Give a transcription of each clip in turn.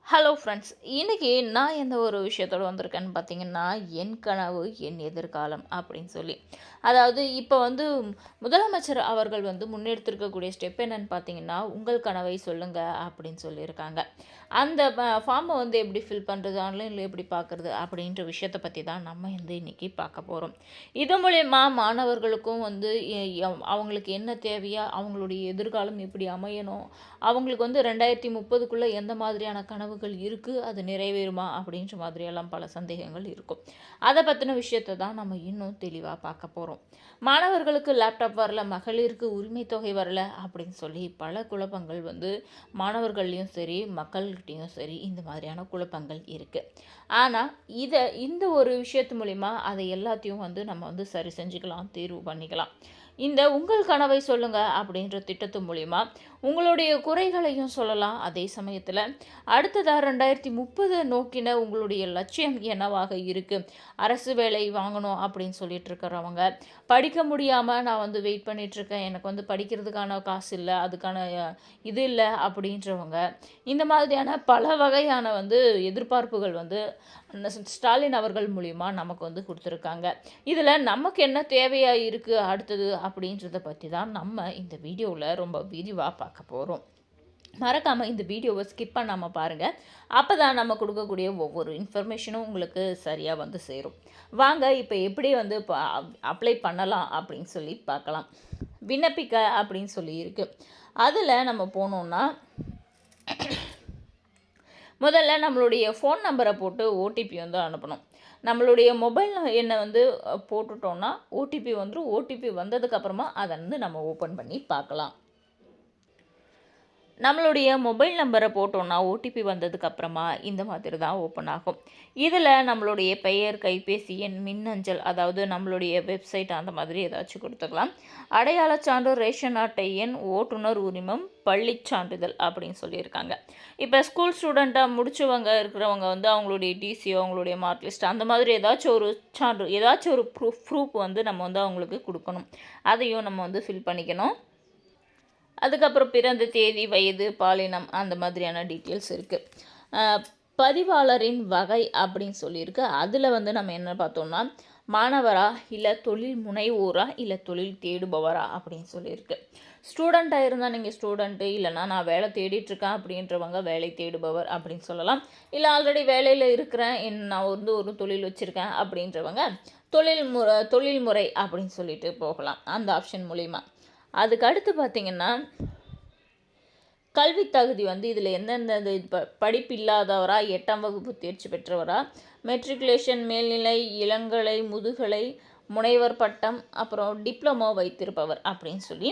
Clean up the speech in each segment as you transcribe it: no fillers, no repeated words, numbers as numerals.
Hello friends, இன்னைக்கு நான் எந்த ஒரு விஷயத்தோட வந்திருக்கேன்னு பார்த்தீங்கன்னா, என் கனவு என் எதிர்காலம் அப்படின்னு சொல்லி. அதாவது இப்போ வந்து முதலமைச்சர் அவர்கள் வந்து முன்னெடுத்திருக்கக்கூடிய ஸ்டெப் என்னன்னு பார்த்தீங்கன்னா, உங்கள் கனவை சொல்லுங்க அப்படின்னு சொல்லியிருக்காங்க. அந்த ஃபார்மை வந்து எப்படி ஃபில் பண்ணுறது, ஆன்லைனில் எப்படி பார்க்குறது அப்படின்ற விஷயத்தை பற்றி தான் நம்ம வந்து இன்னைக்கு பார்க்க போகிறோம். இது மூலயமா மாணவர்களுக்கும் வந்து அவங்களுக்கு என்ன தேவையா, அவங்களுடைய எதிர்காலம் எப்படி அமையணும், அவங்களுக்கு வந்து 2030க்குள்ளே எந்த மாதிரியான கனவுகள் இருக்குது, அது நிறைவேறுமா அப்படின்ற மாதிரியெல்லாம் பல சந்தேகங்கள் இருக்கும். அதை பற்றின விஷயத்தை தான் நம்ம இன்னும் தெளிவாக பார்க்க போகிறோம். மாணவர்களுக்கு லேப்டாப் வரல, மகளிருக்கு உரிமை தொகை வரல அப்படின்னு சொல்லி பல குழப்பங்கள் வந்து மாணவர்கள்லேயும் சரி, மக்கள்கிட்டையும் சரி இந்த மாதிரியான குழப்பங்கள் இருக்குது. ஆனால் இந்த ஒரு விஷயத்து மூலிமா அதை எல்லாத்தையும் வந்து நம்ம வந்து சரி செஞ்சுக்கலாம், தீர்வு பண்ணிக்கலாம். இந்த உங்கள் கனவை சொல்லுங்க அப்படின்ற திட்டத்து மூலிமா உங்களுடைய குறைகளையும் சொல்லலாம். அதே சமயத்தில் அடுத்ததாக 2030 நோக்கின உங்களுடைய லட்சியம் என்னவாக இருக்குது, அரசு வேலை வாங்கணும் அப்படின்னு சொல்லிட்டு இருக்கிறவங்க, படிக்க முடியாமல் நான் வந்து வெயிட் பண்ணிகிட்ருக்கேன், எனக்கு வந்து படிக்கிறதுக்கான காசு இல்லை, அதுக்கான இது இல்லை அப்படின்றவங்க, இந்த மாதிரியான பல வகையான வந்து எதிர்பார்ப்புகள் வந்து ஸ்டாலின் அவர்கள் மூலிமா நமக்கு வந்து கொடுத்துருக்காங்க. இதில் நமக்கு என்ன தேவையாக இருக்குது அடுத்தது அப்படின்றத பற்றி தான் நம்ம இந்த வீடியோவில் ரொம்ப விரிவாக பார்க்க போகிறோம். மறக்காமல் இந்த வீடியோவை ஸ்கிப் பண்ணாமல் பாருங்கள். அப்போ தான் நம்ம கொடுக்கக்கூடிய ஒவ்வொரு இன்ஃபர்மேஷனும் உங்களுக்கு சரியாக வந்து சேரும். வாங்க இப்போ எப்படி வந்து அப்ளை பண்ணலாம் அப்படின்னு சொல்லி பார்க்கலாம். விண்ணப்பிக்க அப்படின்னு சொல்லி இருக்குது. அதில் நம்ம போனோம்னா முதல்ல நம்மளுடைய ஃபோன் நம்பரை போட்டு ஓடிபி வந்து அனுப்பணும். நம்மளுடைய மொபைல் எண்ணை வந்து போட்டுட்டோன்னா ஓடிபி வந்துடும். ஓடிபி வந்ததுக்கப்புறமா அதை வந்து நம்ம ஓப்பன் பண்ணி பார்க்கலாம். நம்மளுடைய மொபைல் நம்பரை போட்டோன்னா ஓடிபி வந்ததுக்கப்புறமா இந்த மாதிரி தான் ஓப்பன் ஆகும். இதில் நம்மளுடைய பெயர், கைபேசி எண், மின்னஞ்சல், அதாவது நம்மளுடைய வெப்சைட் அந்த மாதிரி ஏதாச்சும் கொடுத்துக்கலாம். அடையாளச் சான்று, ரேஷன் அட்டை எண், ஓட்டுநர் உரிமம், பள்ளிச் சான்றிதழ் அப்படின்னு சொல்லியிருக்காங்க. இப்போ ஸ்கூல் ஸ்டூடெண்ட்டாக முடிச்சவங்க இருக்கிறவங்க வந்து அவங்களுடைய டிசியோ, அவங்களுடைய மார்க் லிஸ்ட் அந்த மாதிரி ஏதாச்சும் ஒரு சான்று, ஏதாச்சும் ஒரு ப்ரூஃப் வந்து நம்ம வந்து அவங்களுக்கு கொடுக்கணும். அதையும் நம்ம வந்து ஃபில் பண்ணிக்கணும். அதுக்கப்புறம் பிறந்த தேதி, வயது, பாலினம் அந்த மாதிரியான டீட்டெயில்ஸ் இருக்குது. பதிவாளரின் வகை அப்படின்னு சொல்லியிருக்கு. அதில் வந்து நம்ம என்ன பார்த்தோம்னா, மாணவரா இல்லை தொழில் முனைவோரா இல்லை தொழில் தேடுபவரா அப்படின்னு சொல்லியிருக்கு. ஸ்டூடெண்ட்டாக இருந்தால் நீங்கள் ஸ்டூடெண்ட்டு, இல்லைனா நான் வேலை தேடிட்டுருக்கேன் அப்படின்றவங்க வேலை தேடுபவர் அப்படின்னு சொல்லலாம். இல்லை ஆல்ரெடி வேலையில் இருக்கிறேன், நான் வந்து ஒரு தொழில் வச்சுருக்கேன் அப்படின்றவங்க தொழில்முறை அப்படின்னு சொல்லிட்டு போகலாம் அந்த ஆப்ஷன் மூலிமா. அதுக்கு அடுத்து பார்த்திங்கன்னா, கல்வி தகுதி வந்து இதில் எந்தெந்த படிப்பு இல்லாதவரா, 8ஆம் வகுப்பு தேர்ச்சி பெற்றவரா, மெட்ரிகுலேஷன், மேல்நிலை, இளங்கலை, முதுகலை, முனைவர் பட்டம், அப்புறம் டிப்ளமோ வைத்திருப்பவர் அப்படின்னு சொல்லி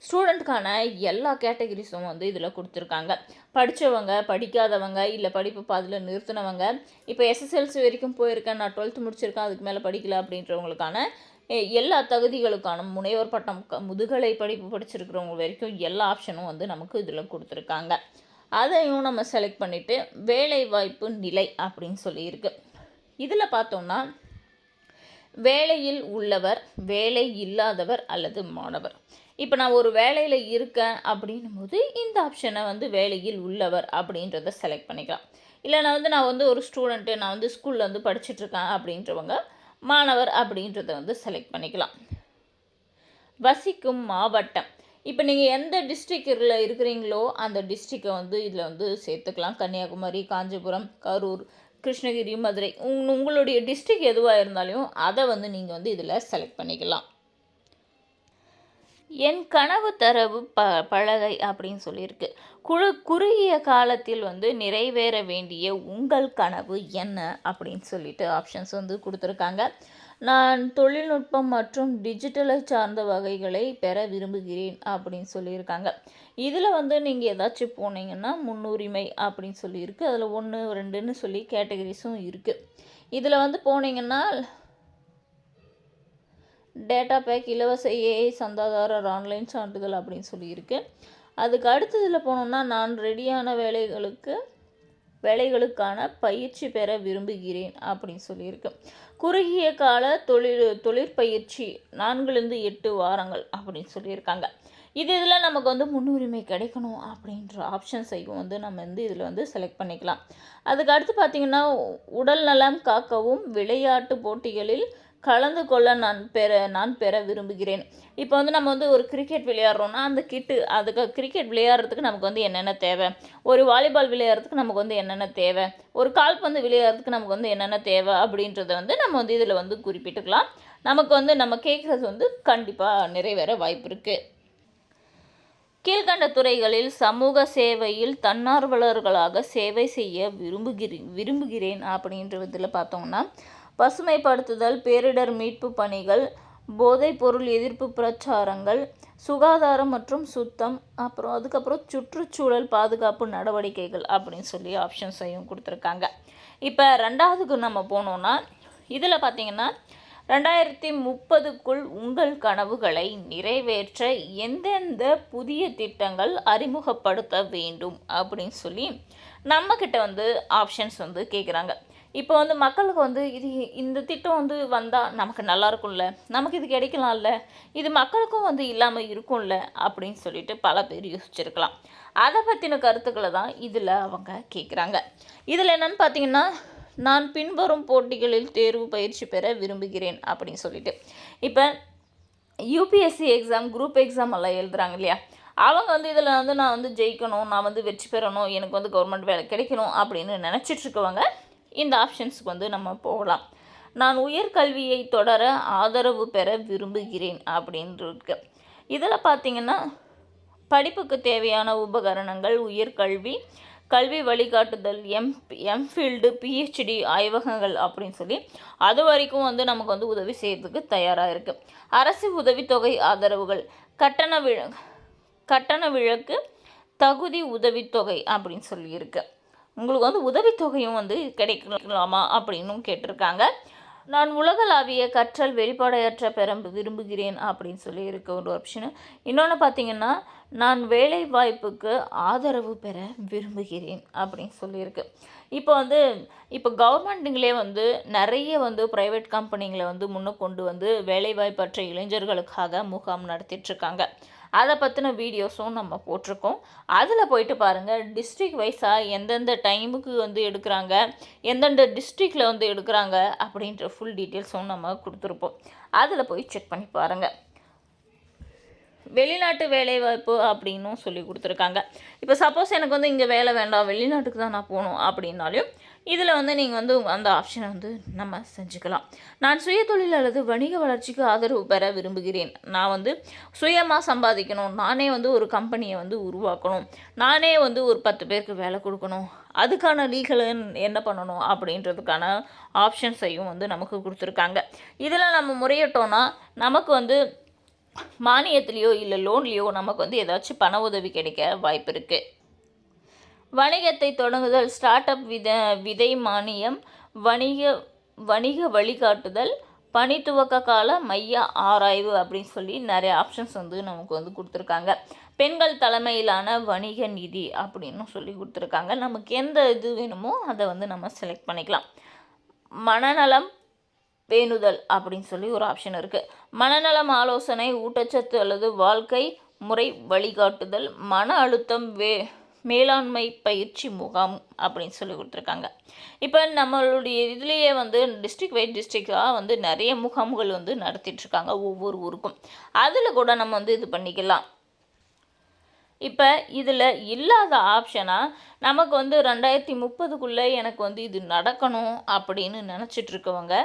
ஸ்டூடெண்ட்கான எல்லா கேட்டகரிஸும் வந்து இதில் கொடுத்துருக்காங்க. படித்தவங்க, படிக்காதவங்க, இல்லை படிப்பு பாதியில் நிறுத்தினவங்க, இப்போ எஸ்எஸ்எல்சி வரைக்கும் போயிருக்கேன், நான் 12th முடிச்சிருக்கேன், அதுக்கு மேலே படிக்கல அப்படின்றவங்களுக்கான எல்லா தகுதிகளுக்கான முனைவர் பட்டம், முதுகலை படிப்பு படிச்சிருக்கிறவங்க வரைக்கும் எல்லா ஆப்ஷனும் வந்து நமக்கு இதில் கொடுத்துருக்காங்க. அதையும் நம்ம செலக்ட் பண்ணிவிட்டு வேலைவாய்ப்பு நிலை அப்படின்னு சொல்லியிருக்கு. இதில் பார்த்தோம்னா வேலையில் உள்ளவர், வேலை இல்லாதவர் அல்லது மாணவர். இப்போ நான் ஒரு வேலையில் இருக்கேன் அப்படின்னும் போது இந்த ஆப்ஷனை வந்து வேலையில் உள்ளவர் அப்படின்றத செலக்ட் பண்ணிக்கலாம். இல்லை நான் வந்து ஒரு ஸ்டூடெண்ட்டு, நான் வந்து ஸ்கூலில் வந்து படிச்சுட்ருக்கேன் அப்படின்றவங்க மாணவர் அப்படின்றத வந்து செலக்ட் பண்ணிக்கலாம். வசிக்கும் மாவட்டம், இப்போ நீங்கள் எந்த டிஸ்ட்ரிக்டில் இருக்கிறீங்களோ அந்த டிஸ்ட்ரிக்டை வந்து இதில் வந்து சேர்த்துக்கலாம். கன்னியாகுமரி, காஞ்சிபுரம், கரூர், கிருஷ்ணகிரி, மதுரை, உங்களுடைய டிஸ்ட்ரிக்ட் எதுவாக இருந்தாலும் அதை வந்து நீங்கள் வந்து இதில் செலக்ட் பண்ணிக்கலாம். என் கனவு தரவு பலகை அப்படின்னு சொல்லியிருக்கு. குறுகிய காலத்தில் வந்து நிறைவேற வேண்டிய உங்கள் கனவு என்ன அப்படின்னு சொல்லிட்டு ஆப்ஷன்ஸ் வந்து கொடுத்துருக்காங்க. நான் தொழில்நுட்பம் மற்றும் டிஜிட்டலை சார்ந்த வகைகளை பெற விரும்புகிறேன் அப்படின்னு சொல்லியிருக்காங்க. இதில் வந்து நீங்கள் ஏதாச்சும் போனீங்கன்னா முன்னுரிமை அப்படின்னு சொல்லியிருக்கு. அதில் 1, 2ன்னு சொல்லி கேட்டகரிஸும் இருக்குது. இதில் வந்து போனீங்கன்னா டேட்டா பேக், இலவச ஏஐ சந்தாதாரர், ஆன்லைன் சான்றிதழ் அப்படின்னு சொல்லியிருக்கு. அதுக்கு அடுத்ததில் போனோம்னா நான் ரெடியான வேலைகளுக்கான பயிற்சி பெற விரும்புகிறேன் அப்படின்னு சொல்லியிருக்கு. குறுகிய கால தொழிற்பயிற்சி 4 to 8 வாரங்கள் அப்படின்னு சொல்லியிருக்காங்க. இதில் நமக்கு வந்து முன்னுரிமை கிடைக்கணும் அப்படின்ற ஆப்ஷன்ஸையும் வந்து நம்ம வந்து இதில் வந்து செலக்ட் பண்ணிக்கலாம். அதுக்கு அடுத்து பார்த்திங்கன்னா, உடல் நலம் காக்கவும் விளையாட்டு போட்டிகளில் கலந்து கொள்ள நான் பெற விரும்புகிறேன். இப்போ வந்து நம்ம வந்து ஒரு கிரிக்கெட் விளையாடுறோன்னா அந்த கிட்டு அதுக்கு கிரிக்கெட் விளையாடுறதுக்கு நமக்கு வந்து என்னென்ன தேவை, ஒரு வாலிபால் விளையாடுறதுக்கு நமக்கு வந்து என்னென்ன தேவை, ஒரு கால்பந்து விளையாடுறதுக்கு நமக்கு வந்து என்னென்ன தேவை அப்படின்றத வந்து நம்ம வந்து இதில் வந்து குறிப்பிட்டுக்கலாம். நமக்கு வந்து நம்ம கேட்குறது வந்து கண்டிப்பாக நிறைவேற வாய்ப்பு இருக்குது. கீழ்கண்ட துறைகளில் சமூக சேவையில் தன்னார்வலர்களாக சேவை செய்ய விரும்புகிறேன் அப்படின்றதில் பார்த்தோம்னா, பசுமைப்படுத்துதல், பேரிடர் மீட்பு பணிகள், போதைப் பொருள் எதிர்ப்பு பிரச்சாரங்கள், சுகாதாரம் மற்றும் சுத்தம், அதுக்கப்புறம் சுற்றுச்சூழல் பாதுகாப்பு நடவடிக்கைகள் அப்படின்னு சொல்லி ஆப்ஷன்ஸையும் கொடுத்துருக்காங்க. இப்போ 2வதுக்கு நம்ம போனோன்னா, இதில் பார்த்திங்கன்னா 2030க்குள் உங்கள் கனவுகளை நிறைவேற்ற எந்தெந்த புதிய திட்டங்கள் அறிமுகப்படுத்த வேண்டும் அப்படின்னு சொல்லி நம்மக்கிட்ட வந்து ஆப்ஷன்ஸ் வந்து கேட்குறாங்க. இப்போ வந்து மக்களுக்கு வந்து இந்த திட்டம் வந்து வந்தால் நமக்கு நல்லா இருக்கும்ல, நமக்கு இது கிடைக்கலாம்ல, இது மக்களுக்கும் வந்து இல்லாமல் இருக்கும்ல அப்படின்னு சொல்லிட்டு பல பேர் யோசிச்சிருக்கலாம். அதை பற்றின கருத்துக்களை தான் இதில் அவங்க கேட்குறாங்க. இதில் என்னென்னு பார்த்தீங்கன்னா, நான் பின்வரும் போட்டிகளில் தேர்வு பயிற்சி பெற விரும்புகிறேன் அப்படின்னு சொல்லிட்டு, இப்போ யூபிஎஸ்சி எக்ஸாம், குரூப் எக்ஸாம் எல்லாம் எழுதுகிறாங்க இல்லையா, அவங்க வந்து இதில் வந்து நான் வந்து ஜெயிக்கணும், நான் வந்து வெற்றி பெறணும், எனக்கு வந்து கவர்மெண்ட் வேலை கிடைக்கணும் அப்படின்னு நினச்சிட்ருக்கவங்க இந்த ஆப்ஷன்ஸுக்கு வந்து நம்ம போகலாம். நான் உயர்கல்வியை தொடர ஆதரவு பெற விரும்புகிறேன் அப்படின்ட்டு இதில் பார்த்திங்கன்னா, படிப்புக்கு தேவையான உபகரணங்கள், உயர்கல்வி, கல்வி வழிகாட்டுதல், எம்ஃபீல்டு, பிஹெச்டி ஆய்வகங்கள் அப்படின்னு சொல்லி அது வரைக்கும் வந்து நமக்கு வந்து உதவி செய்கிறதுக்கு தயாராக இருக்குது. அரசு உதவித்தொகை ஆதரவுகள், கட்டண விலக்கு, தகுதி உதவித்தொகை அப்படின்னு சொல்லியிருக்கு. உங்களுக்கு வந்து உதவித்தொகையும் வந்து கிடைக்கலாமா அப்படின்னும் கேட்டிருக்காங்க. நான் உலகளாவிய கற்றல் வெளிப்பாடையற்ற பெற விரும்புகிறேன் அப்படின்னு சொல்லி இருக்க ஒரு ஆப்ஷனு. இன்னொன்று பார்த்திங்கன்னா, நான் வேலை வாய்ப்புக்கு ஆதரவு பெற விரும்புகிறேன் அப்படின்னு சொல்லியிருக்கு. இப்போ கவர்மெண்ட்டுங்களே வந்து நிறைய வந்து ப்ரைவேட் கம்பெனிங்களை வந்து முன்னே கொண்டு வந்து வேலைவாய்ப்பற்ற இளைஞர்களுக்காக முகாம் நடத்திட்டுருக்காங்க. அதை பற்றின வீடியோஸும் நம்ம போட்டிருக்கோம். அதில் போயிட்டு பாருங்கள், டிஸ்ட்ரிக்ட் வைஸாக எந்தெந்த டைமுக்கு வந்து எடுக்கிறாங்க, எந்தெந்த டிஸ்ட்ரிக்டில் வந்து எடுக்கிறாங்க அப்படின்ற ஃபுல் டீட்டெயில்ஸும் நம்ம கொடுத்துருப்போம். அதில் போய் செக் பண்ணி பாருங்கள். வெளிநாட்டு வேலைவாய்ப்பு அப்படின்னும் சொல்லி கொடுத்துருக்காங்க. இப்போ சப்போஸ் எனக்கு வந்து இங்கே வேலை வேண்டாம், வெளிநாட்டுக்கு தான் நான் போகணும் அப்படின்னாலும் இதில் வந்து நீங்கள் வந்து அந்த ஆப்ஷனை வந்து நம்ம செஞ்சுக்கலாம். நான் சுயதொழில் அல்லது வணிக வளர்ச்சிக்கு ஆதரவு பெற விரும்புகிறேன். நான் வந்து சுயமாக சம்பாதிக்கணும், நானே வந்து ஒரு கம்பெனியை வந்து உருவாக்கணும், நானே வந்து ஒரு 10 பேருக்கு வேலை கொடுக்கணும், அதுக்கான லீகல் என்ன பண்ணணும் அப்படின்றதுக்கான ஆப்ஷன்ஸையும் வந்து நமக்கு கொடுத்துருக்காங்க. இதில் நம்ம முறையிட்டோன்னா நமக்கு வந்து மானியத்திலையோ இல்லை லோன்லேயோ நமக்கு வந்து ஏதாச்சும் பண உதவி கிடைக்க வாய்ப்பு இருக்குது. வணிகத்தை தொடங்குதல், ஸ்டார்ட் அப் விதை மானியம், வணிக வழிகாட்டுதல், பணி துவக்க கால மைய ஆராய்வு அப்படின்னு சொல்லி நிறைய ஆப்ஷன்ஸ் வந்து நமக்கு வந்து கொடுத்துருக்காங்க. பெண்கள் தலைமையிலான வணிக நிதி அப்படின்னு சொல்லி கொடுத்துருக்காங்க. நமக்கு எந்த இது வேணுமோ அதை வந்து நம்ம செலக்ட் பண்ணிக்கலாம். மனநலம் பேணுதல் அப்படின்னு சொல்லி ஒரு ஆப்ஷன் இருக்குது. மனநலம் ஆலோசனை, ஊட்டச்சத்து அல்லது வாழ்க்கை முறை வழிகாட்டுதல், மன அழுத்தம் மேலாண்மை பயிற்சி முகாம் அப்படின்னு சொல்லி கொடுத்துருக்காங்க. இப்போ நம்மளுடைய இதுலேயே வந்து டிஸ்ட்ரிக்டாக வந்து நிறைய முகாம்கள் வந்து நடத்திட்டுருக்காங்க ஒவ்வொரு ஊருக்கும். அதில் கூட நம்ம வந்து இது பண்ணிக்கலாம். இப்போ இதில் இல்லாத ஆப்ஷனாக நமக்கு வந்து 2030க்குள்ளே எனக்கு வந்து இது நடக்கணும் அப்படின்னு நினச்சிட்ருக்கவங்க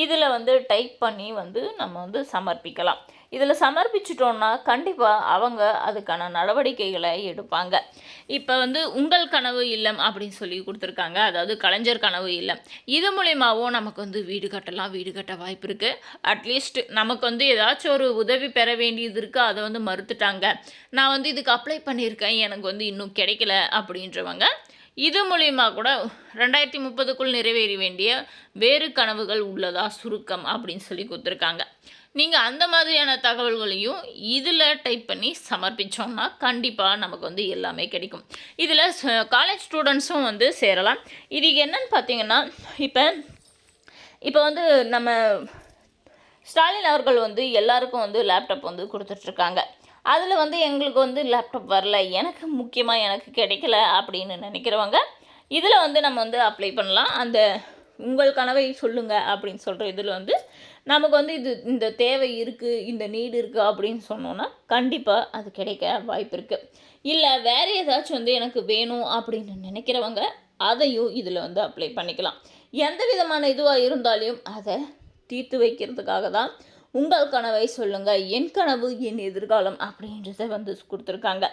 இதில் வந்து டைப் பண்ணி வந்து நம்ம வந்து சமர்ப்பிக்கலாம். இதில் சமர்ப்பிச்சிட்டோன்னா கண்டிப்பாக அவங்க அதுக்கான நடவடிக்கைகளை எடுப்பாங்க. இப்போ வந்து உங்கள் கனவு இல்லம் அப்படின்னு சொல்லி கொடுத்துருக்காங்க, அதாவது கலைஞர் கனவு இல்லம். இது மூலிமாவும் நமக்கு வந்து வீடு கட்ட வாய்ப்பு இருக்குது. அட்லீஸ்ட் நமக்கு வந்து ஏதாச்சும் ஒரு உதவி பெற வேண்டியது இருக்குது, அதை வந்து மறுத்துட்டாங்க, நான் வந்து இதுக்கு அப்ளை பண்ணியிருக்கேன், எனக்கு வந்து இன்னும் கிடைக்கல அப்படின்றவங்க இது மூலிமா கூட 2030க்குள் நிறைவேற வேண்டிய வேறு கனவுகள் உள்ளதா சுருக்கம் அப்படின்னு சொல்லி கொடுத்துருக்காங்க. நீங்கள் அந்த மாதிரியான தகவல்களையும் இதில் டைப் பண்ணி சமர்ப்பித்தோம்னா கண்டிப்பாக நமக்கு வந்து எல்லாமே கிடைக்கும். இதில் காலேஜ் ஸ்டூடெண்ட்ஸும் வந்து சேரலாம். இது என்னன்னு பார்த்தீங்கன்னா, இப்போ வந்து நம்ம ஸ்டாலின் அவர்கள் வந்து எல்லாருக்கும் வந்து லேப்டாப் வந்து கொடுத்துட்ருக்காங்க. அதில் வந்து எங்களுக்கு வந்து லேப்டாப் வரல, எனக்கு முக்கியமாக எனக்கு கிடைக்கல அப்படின்னு நினைக்கிறவங்க இதில் வந்து நம்ம வந்து அப்ளை பண்ணலாம். அந்த உங்கள் கனவை சொல்லுங்க அப்படின்னு சொல்கிற இதில் வந்து நமக்கு வந்து இந்த தேவை இருக்குது, இந்த நீடு இருக்குது அப்படின்னு சொன்னோன்னா கண்டிப்பாக அது கிடைக்க வாய்ப்பு இருக்குது. இல்லை வேறு ஏதாச்சும் வந்து எனக்கு வேணும் அப்படின்னு நினைக்கிறவங்க அதையும் இதில் வந்து அப்ளை பண்ணிக்கலாம். எந்த விதமான இதுவாக இருந்தாலும் அதை தீர்த்து வைக்கிறதுக்காக தான் உங்கள் கனவை சொல்லுங்கள், என் கனவு என் எதிர்காலம் அப்படின்றத வந்து கொடுத்துருக்காங்க.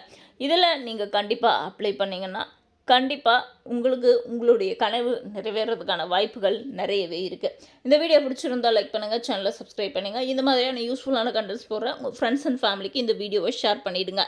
இதில் நீங்கள் கண்டிப்பாக அப்ளை பண்ணிங்கன்னா கண்டிப்பாக உங்களுக்கு உங்களுடைய கனவு நிறைவேறதுக்கான வாய்ப்புகள் நிறையவே இருக்குது. இந்த வீடியோ பிடிச்சிருந்தால் லைக் பண்ணுங்கள், சேனலை சப்ஸ்கிரைப் பண்ணுங்கள். இந்த மாதிரியான யூஸ்ஃபுல்லான கண்டென்ட்ஸ் போடுற உங்கள் ஃப்ரெண்ட்ஸ் அண்ட் ஃபேமிலிக்கு இந்த வீடியோவை ஷேர் பண்ணிவிடுங்க.